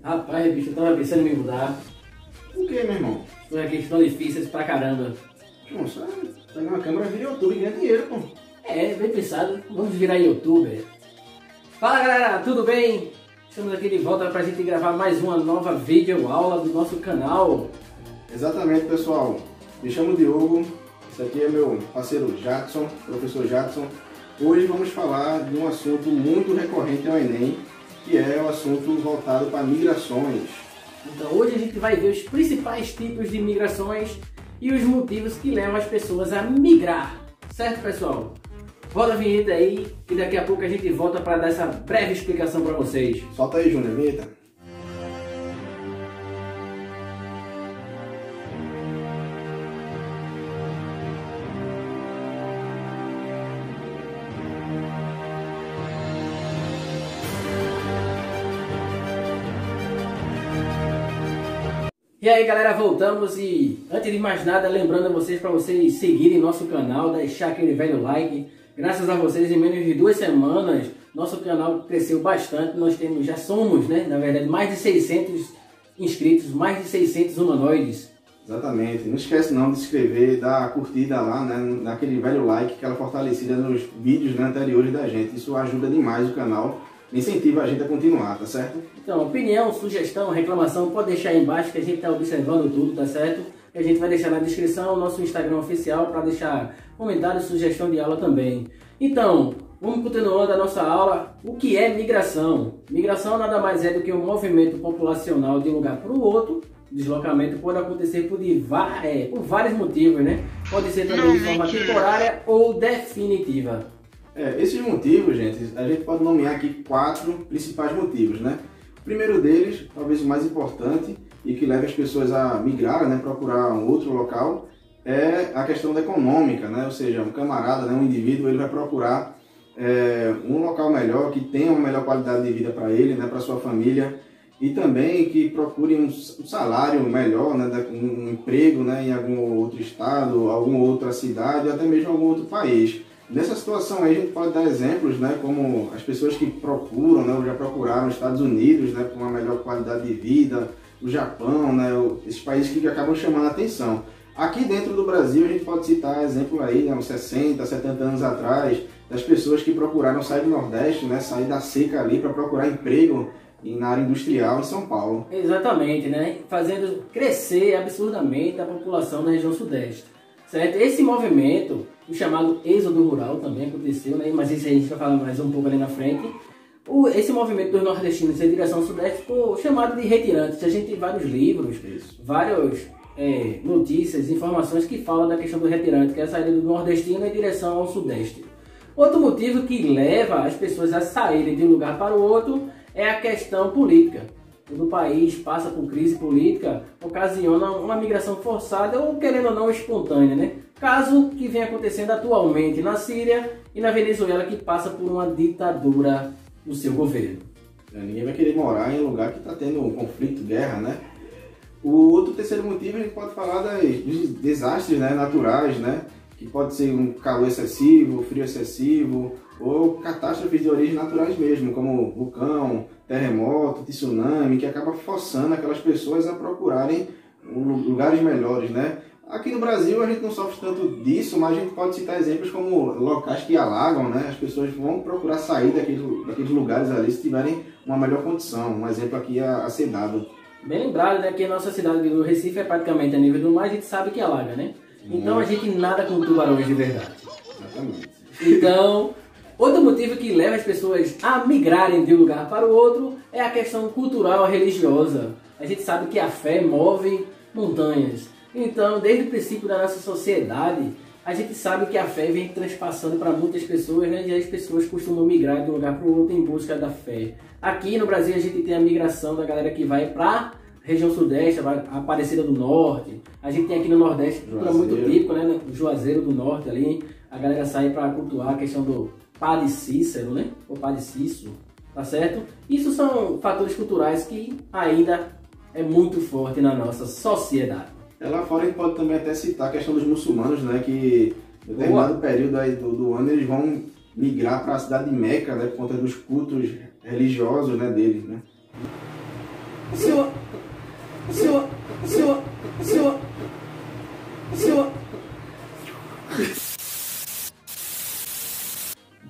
Rapaz, bicho, eu tava pensando em me mudar. O que, meu irmão? Foi aqui estão difíceis pra caramba. Nossa, pegar uma câmera, vira YouTube e ganha dinheiro, pô. É, bem pensado. Vamos virar youtuber. Fala galera, tudo bem? Estamos aqui de volta pra gente gravar mais uma nova videoaula do nosso canal. Exatamente, pessoal. Me chamo Diogo. Esse aqui é meu parceiro Jadson, professor Jadson. Hoje vamos falar de um assunto muito recorrente ao Enem, que é o assunto voltado para migrações. Então hoje a gente vai ver os principais tipos de migrações e os motivos que levam as pessoas a migrar. Certo, pessoal? Roda a vinheta aí e daqui a pouco a gente volta para dar essa breve explicação para vocês. Solta aí, Júnior, vinheta. E aí galera, voltamos e antes de mais nada, lembrando a vocês para vocês seguirem nosso canal, deixar aquele velho like. Graças a vocês, em menos de 2 semanas, nosso canal cresceu bastante. Nós já somos, né, na verdade, mais de 600 inscritos, mais de 600 humanoides. Exatamente. Não esquece não de se inscrever, dar a curtida lá, né, naquele velho like, aquela fortalecida nos vídeos, né, anteriores da gente. Isso ajuda demais o canal. Incentiva a gente a continuar, tá certo? Então, opinião, sugestão, reclamação, pode deixar aí embaixo que a gente está observando tudo, tá certo? E a gente vai deixar na descrição o nosso Instagram oficial para deixar comentário e sugestão de aula também. Então, vamos continuando a nossa aula. O que é migração? Migração nada mais é do que um movimento populacional de um lugar para o outro. Deslocamento pode acontecer por vários motivos, né? Pode ser também de forma temporária ou definitiva. Esses motivos, gente, a gente pode nomear aqui 4 principais motivos, né? O primeiro deles, talvez o mais importante e que leva as pessoas a migrar, né, procurar um outro local, é a questão da econômica, né? Ou seja, um camarada, né, um indivíduo, ele vai procurar um local melhor, que tenha uma melhor qualidade de vida para ele, né, para sua família, e também que procure um salário melhor, né, um emprego, né, em algum outro estado, alguma outra cidade, ou até mesmo algum outro país. Nessa situação aí a gente pode dar exemplos, né, como as pessoas que procuram, né, ou já procuraram os Estados Unidos, né, por uma melhor qualidade de vida, o Japão, né, esses países que acabam chamando a atenção. Aqui dentro do Brasil a gente pode citar exemplo aí, né, uns 60, 70 anos atrás, das pessoas que procuraram sair do Nordeste, né, sair da seca ali para procurar emprego na área industrial em São Paulo. Exatamente, né, fazendo crescer absurdamente a população da região Sudeste. Certo? Esse movimento, o chamado êxodo rural, também aconteceu, né? Mas isso aí a gente vai falar mais um pouco ali na frente. Esse movimento dos nordestinos em direção ao Sudeste ficou chamado de retirantes. A gente tem vários livros, várias notícias, informações que falam da questão do retirante, que é a saída do nordestino em direção ao Sudeste. Outro motivo que leva as pessoas a saírem de um lugar para o outro é a questão política. Quando o país passa por crise política, ocasiona uma migração forçada ou, querendo ou não, espontânea, né? Caso que vem acontecendo atualmente na Síria e na Venezuela, que passa por uma ditadura no seu governo. Ninguém vai querer morar em um lugar que está tendo um conflito, guerra, né? O outro terceiro motivo a gente pode falar dos desastres, né, naturais, né? Que pode ser um calor excessivo, frio excessivo, ou catástrofes de origem naturais mesmo, como vulcão, terremoto, tsunami, que acaba forçando aquelas pessoas a procurarem lugares melhores, né? Aqui no Brasil a gente não sofre tanto disso, mas a gente pode citar exemplos como locais que alagam, né? As pessoas vão procurar sair daqueles lugares ali se tiverem uma melhor condição. Um exemplo aqui é a ser dado. Bem lembrado, né, que a nossa cidade do Recife é praticamente a nível do mar, a gente sabe que alaga, né? Então a gente nada com tubarões de verdade. Exatamente. Então, outro motivo que leva as pessoas a migrarem de um lugar para o outro é a questão cultural e religiosa. A gente sabe que a fé move montanhas. Então, desde o princípio da nossa sociedade, a gente sabe que a fé vem transpassando para muitas pessoas, né? E as pessoas costumam migrar de um lugar para o outro em busca da fé. Aqui no Brasil a gente tem a migração da galera que vai para região Sudeste, a Aparecida do Norte. A gente tem aqui no Nordeste, cultura muito típico, né? O Juazeiro do Norte ali. A galera sai para cultuar a questão do Padre Cícero, né? Ou Padre Cícero, tá certo? Isso são fatores culturais que ainda é muito forte na nossa sociedade. Lá fora a gente pode também até citar a questão dos muçulmanos, né? Que em determinado período aí do ano eles vão migrar para a cidade de Meca, né? Por conta dos cultos religiosos, né, deles, né?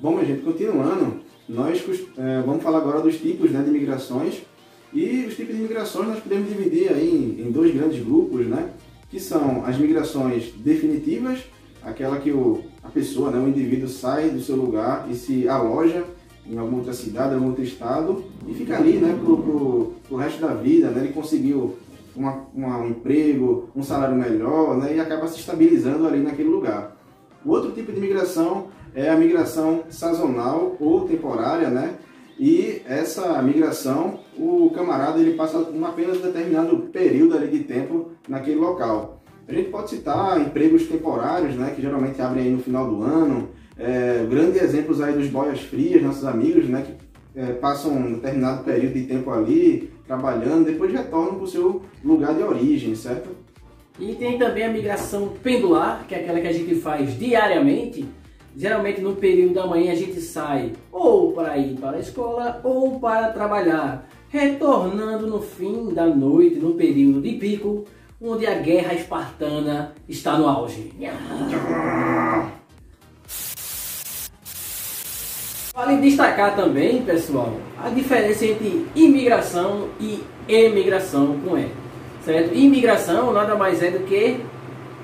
Bom, minha gente, continuando, nós vamos falar agora dos tipos, né, de migrações. E os tipos de migrações nós podemos dividir aí em dois grandes grupos, né, que são as migrações definitivas, aquela que a pessoa, né, o indivíduo sai do seu lugar e se aloja em alguma outra cidade, algum outro estado e fica ali, né, pro resto da vida, né, ele conseguiu um emprego, um salário melhor, né, e acaba se estabilizando ali naquele lugar. O outro tipo de migração é a migração sazonal ou temporária, né? E essa migração, o camarada ele passa apenas um determinado período ali de tempo naquele local. A gente pode citar empregos temporários, né, que geralmente abrem aí no final do ano. Grandes exemplos aí dos boias frias, nossos amigos, né, que passam um determinado período de tempo ali trabalhando, depois retornam para o seu lugar de origem, certo? E tem também a migração pendular, que é aquela que a gente faz diariamente. Geralmente no período da manhã a gente sai ou para ir para a escola ou para trabalhar, retornando no fim da noite, no período de pico, onde a guerra espartana está no auge. Vale destacar também, pessoal, a diferença entre imigração e emigração com E, certo? Imigração nada mais é do que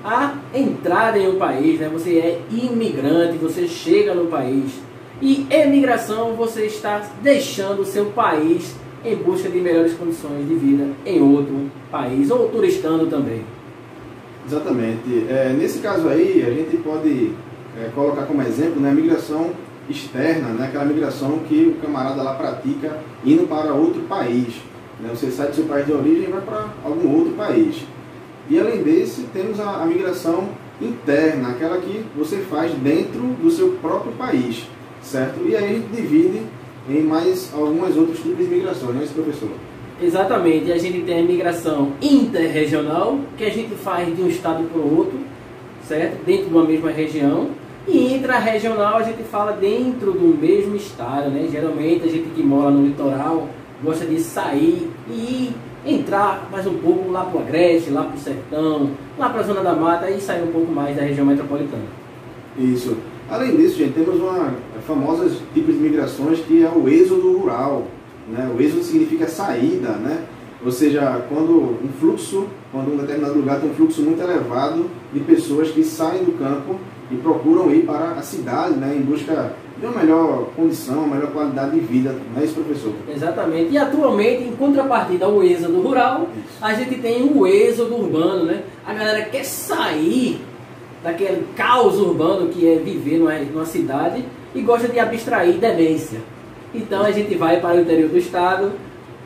a entrada em um país, né? Você é imigrante, você chega no país. E emigração, você está deixando o seu país em busca de melhores condições de vida em outro país, ou turistando também. Exatamente. Nesse caso aí, a gente pode colocar como exemplo, né, a migração externa, né, aquela migração que o camarada lá pratica indo para outro país. Né? Você sai do seu país de origem e vai para algum outro país. E além desse, temos a migração interna, aquela que você faz dentro do seu próprio país, certo? E aí a gente divide em mais alguns outros tipos de migrações, não é isso, professor? Exatamente, a gente tem a migração interregional, que a gente faz de um estado para o outro, certo? Dentro de uma mesma região. E intrarregional a gente fala dentro do mesmo estado, né? Geralmente a gente que mora no litoral gosta de sair e entrar mais um pouco lá para o Agreste, lá para o Sertão, lá para a Zona da Mata e sair um pouco mais da região metropolitana. Isso. Além disso, gente, temos uma famosa tipo de migrações que é o êxodo rural. Né? O êxodo significa saída, né? Ou seja, quando um determinado lugar tem um fluxo muito elevado de pessoas que saem do campo e procuram ir para a cidade, né, em busca de uma melhor condição, uma melhor qualidade de vida, não é isso, professor? Exatamente. E atualmente, em contrapartida ao êxodo rural, a gente tem o êxodo urbano, né? A galera quer sair daquele caos urbano que é viver numa cidade e gosta de abstrair demência. Então a gente vai para o interior do estado,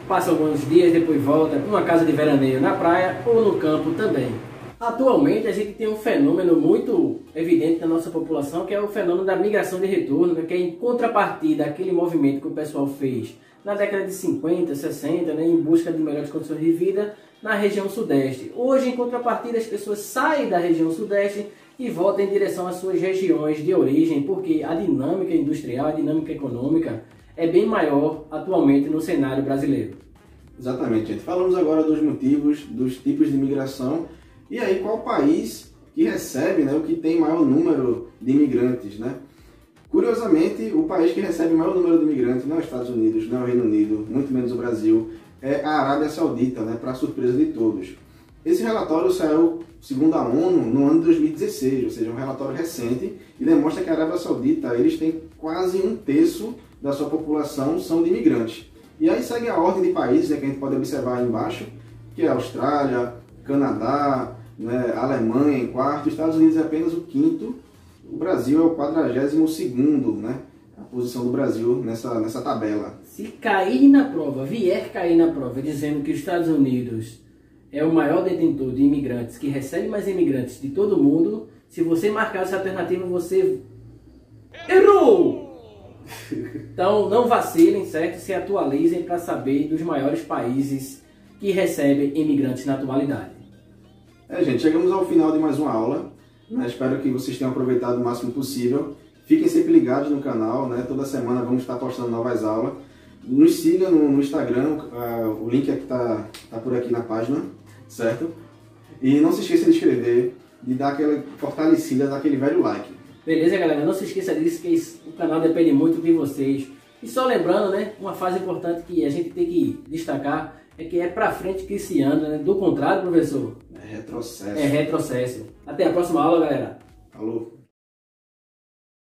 passa alguns dias, depois volta para uma casa de veraneio na praia ou no campo também. Atualmente a gente tem um fenômeno muito evidente na nossa população, que é o fenômeno da migração de retorno, né? Que é em contrapartida àquele movimento que o pessoal fez na década de 50, 60, né? Em busca de melhores condições de vida na região sudeste. Hoje, em contrapartida, as pessoas saem da região sudeste e voltam em direção às suas regiões de origem, porque a dinâmica industrial, a dinâmica econômica é bem maior atualmente no cenário brasileiro. Exatamente, gente. Falamos agora dos motivos, dos tipos de imigração. E aí, qual país que recebe, né, o que tem maior número de imigrantes, né? Curiosamente, o país que recebe o maior número de imigrantes não é os Estados Unidos, não é o Reino Unido, muito menos o Brasil, é a Arábia Saudita, né, para surpresa de todos. Esse relatório saiu, segundo a ONU, no ano de 2016, ou seja, um relatório recente, e demonstra que a Arábia Saudita, eles têm quase 1/3 da sua população são de imigrantes. E aí segue a ordem de países, né, que a gente pode observar aí embaixo, que é a Austrália, Canadá, né, a Alemanha em quarto, Estados Unidos é apenas o quinto, o Brasil é o 42º, né, a posição do Brasil nessa tabela. Se cair na prova, vier cair na prova, dizendo que os Estados Unidos é o maior detentor de imigrantes, que recebe mais imigrantes de todo mundo, se você marcar essa alternativa, você errou! Então não vacilem, certo? Se atualizem para saber dos maiores países que recebem imigrantes na atualidade. Gente, chegamos ao final de mais uma aula, né? Espero que vocês tenham aproveitado o máximo possível. Fiquem sempre ligados no canal, né? Toda semana vamos estar postando novas aulas. Nos siga no Instagram, o link tá por aqui na página, certo? E não se esqueça de inscrever, de dar aquela fortalecida, dar aquele velho like. Beleza, galera? Não se esqueça disso, que o canal depende muito de vocês. E só lembrando, né, uma fase importante que a gente tem que destacar é que é pra frente que se anda, né? Do contrário, professor, É retrocesso. é retrocesso. Até a próxima aula, galera. Falou.